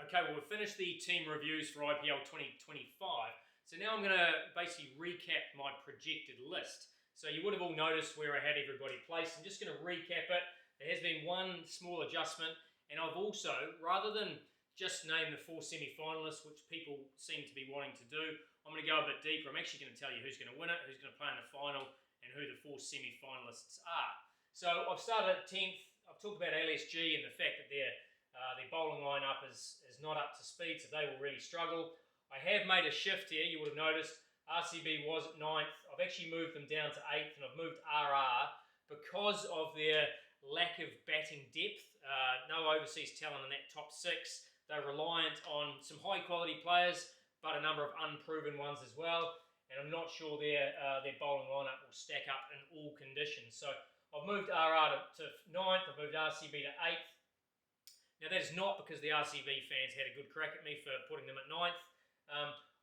Okay, well, we've finished the team reviews for IPL 2025. So now I'm going to basically recap my projected list. So you would have all noticed where I had everybody placed. I'm just going to recap it. There has been one small adjustment, and I've also, rather than just name the 4 semi-finalists, which people seem to be wanting to do, I'm going to go a bit deeper. I'm actually going to tell you who's going to win it, who's going to play in the final, and who the 4 semi-finalists are. So I've started at 10th. I've talked about LSG and the fact that their bowling lineup is not up to speed, so they will really struggle. I have made a shift here. You would have noticed RCB was at 9th. I've actually moved them down to 8th, and I've moved RR because of their lack of batting depth. No overseas talent in that top 6. They're reliant on some high-quality players, but a number of unproven ones as well. And I'm not sure their bowling lineup will stack up in all conditions. So I've moved RR to 9th. I've moved RCB to 8th. Now, that is not because the RCB fans had a good crack at me for putting them at 9th.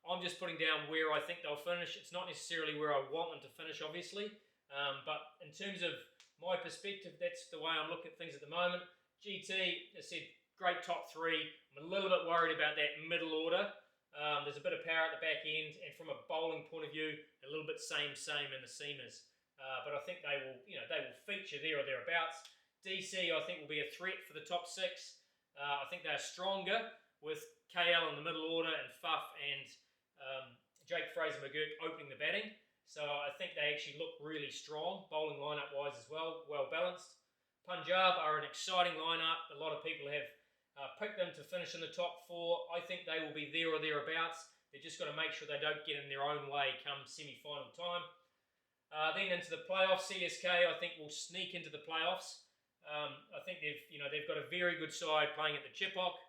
I'm just putting down where I think they'll finish. It's not necessarily where I want them to finish, obviously. But in terms of my perspective, that's the way I'm looking at things at the moment. GT, as I said, great top 3. I'm a little bit worried about that middle order. There's a bit of power at the back end, and from a bowling point of view, a little bit same in the seamers. But I think they will feature there or thereabouts. DC, I think, will be a threat for the top 6. I think they're stronger with KL in the middle order and Fuff and Jake Fraser-McGurk opening the batting. So I think they actually look really strong, bowling lineup-wise as well, well-balanced. Punjab are an exciting lineup. A lot of people have picked them to finish in the top 4. I think they will be there or thereabouts. They've just got to make sure they don't get in their own way come semi-final time. Then into the playoffs, CSK I think will sneak into the playoffs. I think they've got a very good side playing at the Chipok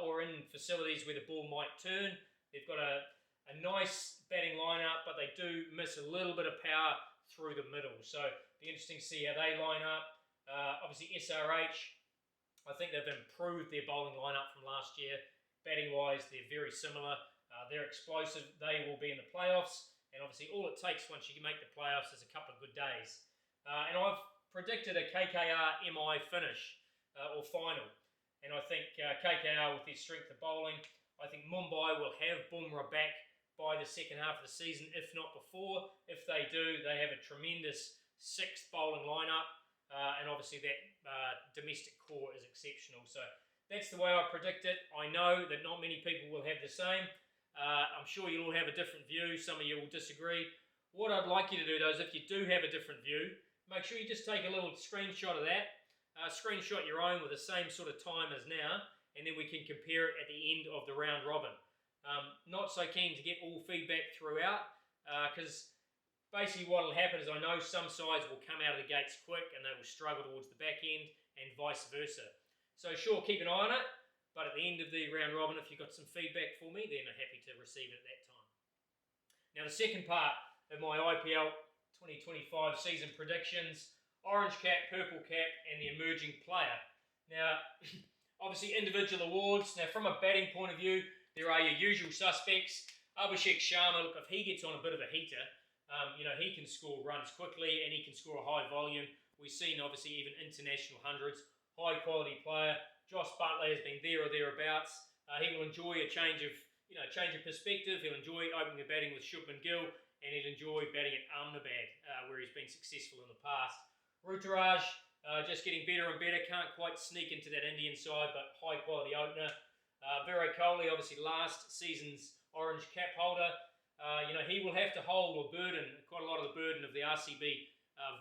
or in facilities where the ball might turn. They've got a nice batting lineup, but they do miss a little bit of power through the middle. So it'll be interesting to see how they line up. Obviously SRH, I think they've improved their bowling lineup from last year. Batting-wise, they're very similar. They're explosive. They will be in the playoffs. And obviously all it takes once you make the playoffs is a couple of good days. And I've predicted a KKR MI finish or final. And I think KKR with their strength of bowling, I think Mumbai will have Bumrah back by the second half of the season, if not before. If they do, they have a tremendous 6th bowling lineup. And obviously that domestic core is exceptional. So that's the way I predict it. I know that not many people will have the same. I'm sure you'll all have a different view. Some of you will disagree. What I'd like you to do, though, is if you do have a different view, make sure you just take a little screenshot of that. Screenshot your own with the same sort of time as now, and then we can compare it at the end of the round robin. Not so keen to get all feedback throughout, because basically what will happen is I know some sides will come out of the gates quick and they will struggle towards the back end and vice versa. So sure, keep an eye on it, but at the end of the round robin, if you've got some feedback for me, then I'm happy to receive it at that time. Now the second part of my IPL 2025 season predictions, orange cap, purple cap, and the emerging player. Now, obviously individual awards. Now from a batting point of view, there are your usual suspects. Abhishek Sharma, look, if he gets on a bit of a heater, he can score runs quickly and he can score a high volume. We've seen obviously even international hundreds, high quality player. Josh Butley has been there or thereabouts. He will enjoy a change of perspective. He'll enjoy opening the batting with Shubman Gill, and he'll enjoy batting at Ahmedabad, where he's been successful in the past. Ruturaj, just getting better and better. Can't quite sneak into that Indian side, but high quality opener. Virat Kohli, obviously last season's orange cap holder. He will have to hold or burden quite a lot of the burden of the RCB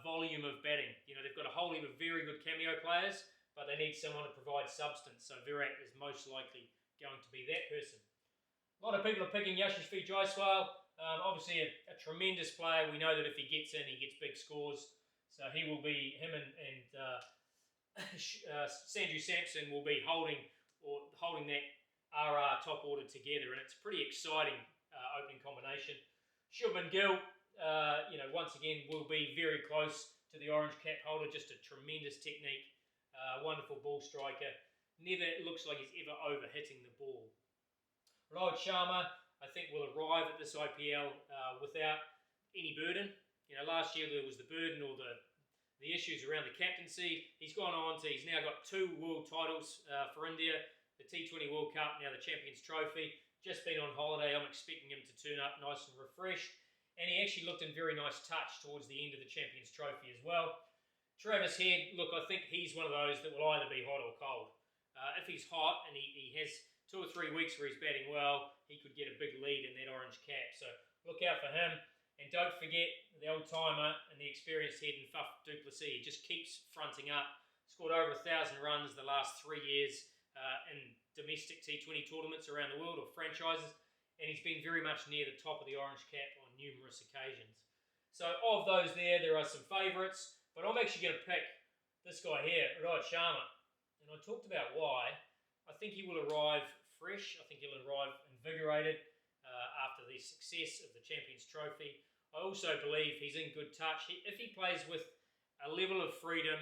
volume of batting. They've got a whole heap of very good cameo players, but they need someone to provide substance. So Virat is most likely going to be that person. A lot of people are picking Yashasvi Jaiswal. Obviously a tremendous player. We know that if he gets in, he gets big scores. So he will be, him and Sanju Samson will be holding that RR top order together, and it's a pretty exciting opening combination. Shubman Gill, once again, will be very close to the orange cap holder. Just a tremendous technique, wonderful ball striker. Never looks like he's ever over hitting the ball. Rohit Sharma, I think, will arrive at this IPL without any burden. Last year there was the burden or the issues around the captaincy. He's gone on to, he's now got 2 world titles for India. the T20 World Cup, now the Champions Trophy. Just been on holiday. I'm expecting him to turn up nice and refreshed. And he actually looked in very nice touch towards the end of the Champions Trophy as well. Travis Head, look, I think he's one of those that will either be hot or cold. If he's hot and he has 2 or 3 weeks where he's batting well, he could get a big lead in that orange cap. So look out for him. And don't forget the old timer and the experienced head in Faf du Plessis. He just keeps fronting up. Scored over 1,000 runs the last 3 years in domestic T20 tournaments around the world or franchises. And he's been very much near the top of the orange cap on numerous occasions. So of those there are some favourites. But I'm actually going to pick this guy here, Rohit Sharma. And I talked about why. I think he will arrive fresh. I think he'll arrive invigorated after the success of the Champions Trophy. I also believe he's in good touch. If he plays with a level of freedom,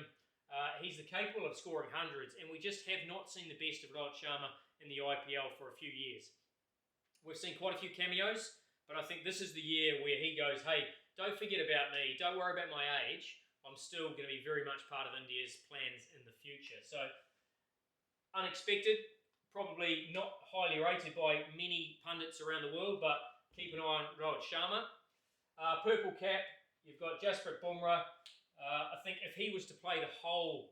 he's capable of scoring hundreds. And we just have not seen the best of Rohit Sharma in the IPL for a few years. We've seen quite a few cameos, but I think this is the year where he goes, hey, don't forget about me. Don't worry about my age. I'm still going to be very much part of India's plans in the future. So, unexpected, probably not highly rated by many pundits around the world, but keep an eye on Rohit Sharma. Purple cap, you've got Jasprit Bumrah. I think if he was to play the whole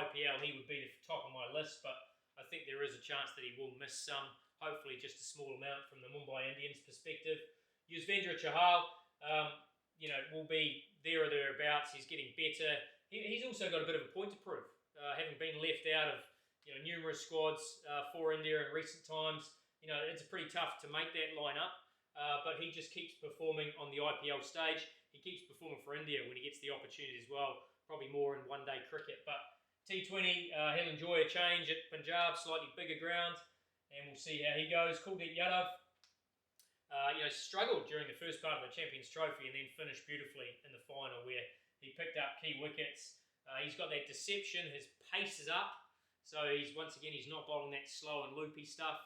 IPL, he would be the top of my list, but I think there is a chance that he will miss some. Hopefully just a small amount from the Mumbai Indians perspective. Yuzvendra Chahal, will be there or thereabouts. He's getting better. He's also got a bit of a point to prove, having been left out of numerous squads for India in recent times. It's pretty tough to make that line up, but he just keeps performing on the IPL stage. He keeps performing for India when he gets the opportunity as well, probably more in one-day cricket. But T20, he'll enjoy a change at Punjab, slightly bigger ground. And we'll see how he goes. Kuldeep Yadav, struggled during the first part of the Champions Trophy and then finished beautifully in the final where he picked up key wickets. He's got that deception. His pace is up. So he's not bowling that slow and loopy stuff.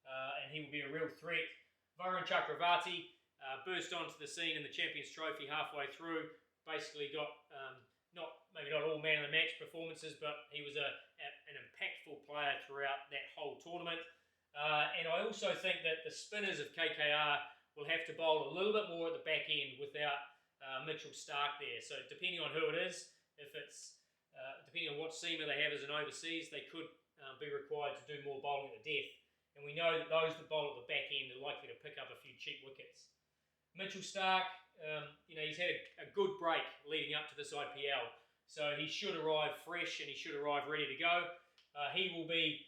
And he will be a real threat. Varun Chakravarti burst onto the scene in the Champions Trophy halfway through. Basically got maybe not all man of the match performances, but he was an impactful player throughout that whole tournament. And I also think that the spinners of KKR will have to bowl a little bit more at the back end without Mitchell Starc there. So depending on who it is, if it's depending on what seamer they have as an overseas, they could be required to do more bowling at the death. And we know that those that bowl at the back end are likely to pick up a few cheap wickets. Mitchell Starc, he's had a good break leading up to this IPL. So he should arrive fresh and he should arrive ready to go. He will be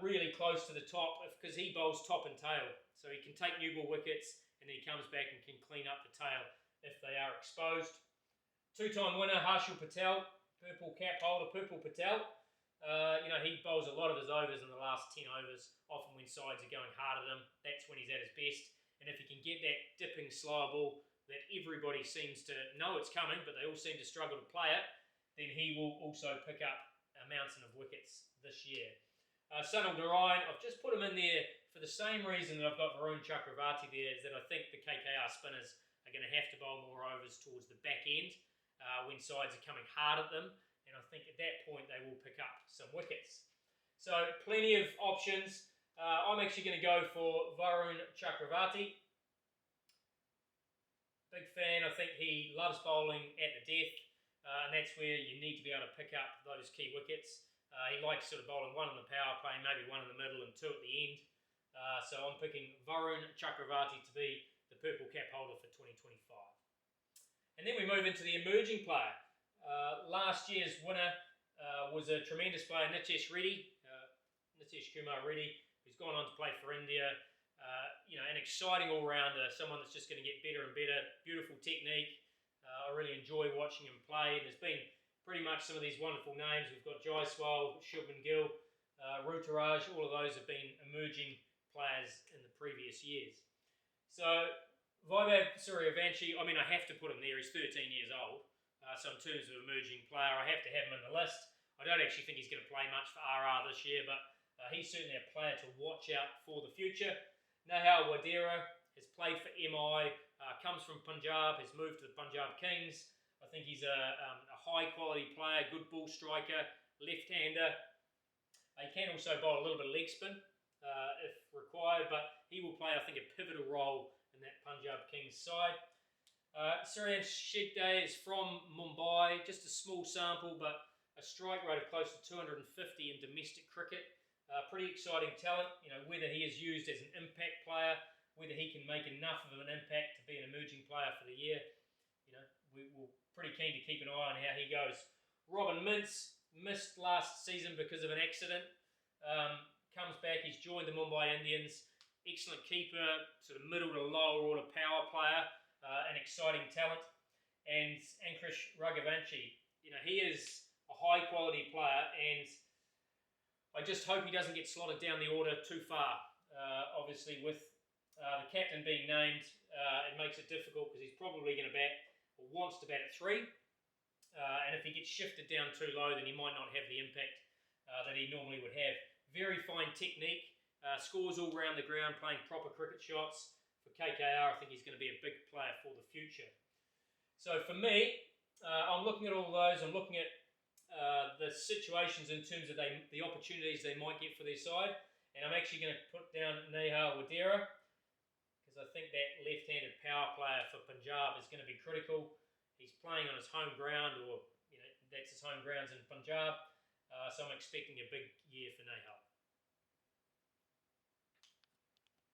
really close to the top because he bowls top and tail. So he can take new ball wickets and then he comes back and can clean up the tail if they are exposed. Two-time winner Harshal Patel, purple cap holder Purple Patel. He bowls a lot of his overs in the last 10 overs, often when sides are going hard at him. That's when he's at his best. And if he can get that dipping slower ball that everybody seems to know it's coming, but they all seem to struggle to play it, then he will also pick up a mountain of wickets this year. Sunil Narayan, I've just put him in there for the same reason that I've got Varun Chakravarti there, is that I think the KKR spinners are going to have to bowl more overs towards the back end when sides are coming hard at them. And I think at that point they will pick up some wickets. So plenty of options. I'm actually going to go for Varun Chakravarti. Big fan. I think he loves bowling at the death. And that's where you need to be able to pick up those key wickets. He likes sort of bowling one in the power play, maybe one in the middle and two at the end. So I'm picking Varun Chakravarti to be the purple cap holder for 2025. And then we move into the emerging player. Last year's winner was a tremendous player, Nitesh Kumar Reddy, who's gone on to play for India. An exciting all-rounder, someone that's just going to get better and better. Beautiful technique. I really enjoy watching him play. There's been pretty much some of these wonderful names. We've got Jaiswal, Shubman Gill, Ruturaj. All of those have been emerging players in the previous years. So Vaibhav Suryavanshi, I have to put him there. He's 13 years old. So in terms of emerging player, I have to have him in the list. I don't actually think he's going to play much for RR this year, but he's certainly a player to watch out for the future. Nahal Wadera has played for MI, comes from Punjab, has moved to the Punjab Kings. I think he's a high-quality player, good ball striker, left-hander. He can also bowl a little bit of leg spin if required, but he will play, I think, a pivotal role in that Punjab Kings side. Suryan Shegde is from Mumbai, just a small sample, but a strike rate of close to 250 in domestic cricket. Pretty exciting talent, whether he is used as an impact player, whether he can make enough of an impact to be an emerging player for the year, we're pretty keen to keep an eye on how he goes. Robin Mintz missed last season because of an accident. Comes back, he's joined the Mumbai Indians. Excellent keeper, sort of middle to lower order power player, an exciting talent. And Ankush Raghavanshi, he is a high quality player, and I just hope he doesn't get slotted down the order too far. Obviously, with the captain being named, it makes it difficult because he's probably going to bat, or wants to bat at 3. And if he gets shifted down too low, then he might not have the impact that he normally would have. Very fine technique, scores all round the ground, playing proper cricket shots. For KKR, I think he's going to be a big player for the future. So for me, I'm looking at all those. I'm looking at the situations in terms of the opportunities they might get for their side. And I'm actually going to put down Nehal Wadera, because I think that left-handed power player for Punjab is going to be critical. He's playing on his home ground, or that's his home grounds in Punjab. So I'm expecting a big year for Nehal.